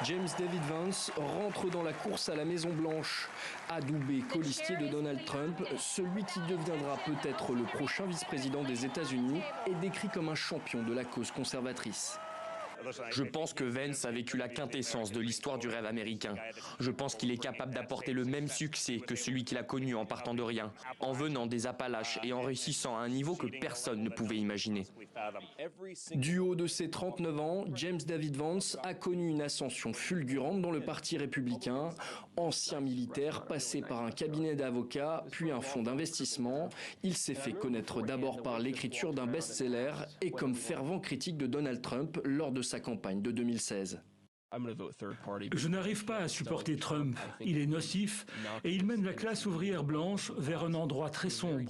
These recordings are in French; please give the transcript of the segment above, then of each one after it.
James David Vance rentre dans la course à la Maison-Blanche. Adoubé colistier de Donald Trump, celui qui deviendra peut-être le prochain vice-président des États-Unis est décrit comme un champion de la cause conservatrice. Je pense que Vance a vécu la quintessence de l'histoire du rêve américain. Je pense qu'il est capable d'apporter le même succès que celui qu'il a connu en partant de rien, en venant des Appalaches et en réussissant à un niveau que personne ne pouvait imaginer. Du haut de ses 39 ans, James David Vance a connu une ascension fulgurante dans le Parti républicain. Ancien militaire, passé par un cabinet d'avocats, puis un fonds d'investissement, il s'est fait connaître d'abord par l'écriture d'un best-seller et comme fervent critique de Donald Trump lors de sa campagne de 2016. Je n'arrive pas à supporter Trump. Il est nocif et il mène la classe ouvrière blanche vers un endroit très sombre.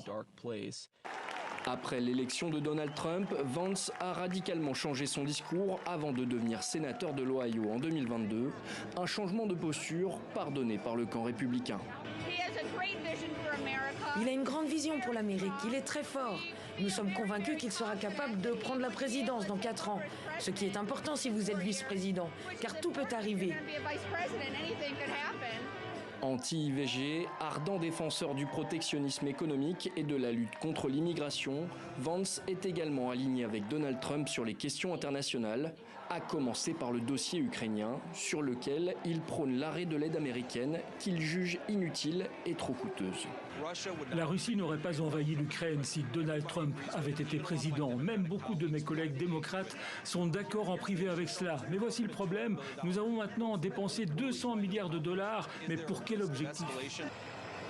Après l'élection de Donald Trump, Vance a radicalement changé son discours avant de devenir sénateur de l'Ohio en 2022, un changement de posture pardonné par le camp républicain. Il a une grande vision pour l'Amérique, il est très fort. Nous sommes convaincus qu'il sera capable de prendre la présidence dans 4 ans, ce qui est important si vous êtes vice-président, car tout peut arriver. Anti-IVG, ardent défenseur du protectionnisme économique et de la lutte contre l'immigration, Vance est également aligné avec Donald Trump sur les questions internationales, à commencer par le dossier ukrainien, sur lequel il prône l'arrêt de l'aide américaine qu'il juge inutile et trop coûteuse. La Russie n'aurait pas envahi l'Ukraine si Donald Trump avait été président. Même beaucoup de mes collègues démocrates sont d'accord en privé avec cela. Mais voici le problème, nous avons maintenant dépensé 200 milliards de dollars, mais pour quel objectif ?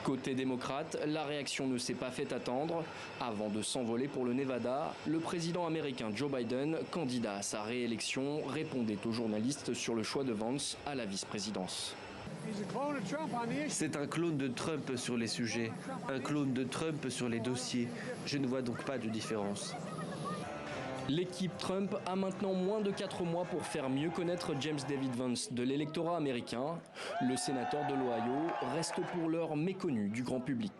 Côté démocrate, la réaction ne s'est pas fait attendre. Avant de s'envoler pour le Nevada, le président américain Joe Biden, candidat à sa réélection, répondait aux journalistes sur le choix de Vance à la vice-présidence. C'est un clone de Trump sur les sujets, un clone de Trump sur les dossiers. Je ne vois donc pas de différence. L'équipe Trump a maintenant moins de 4 mois pour faire mieux connaître James David Vance de l'électorat américain. Le sénateur de l'Ohio reste pour l'heure méconnu du grand public.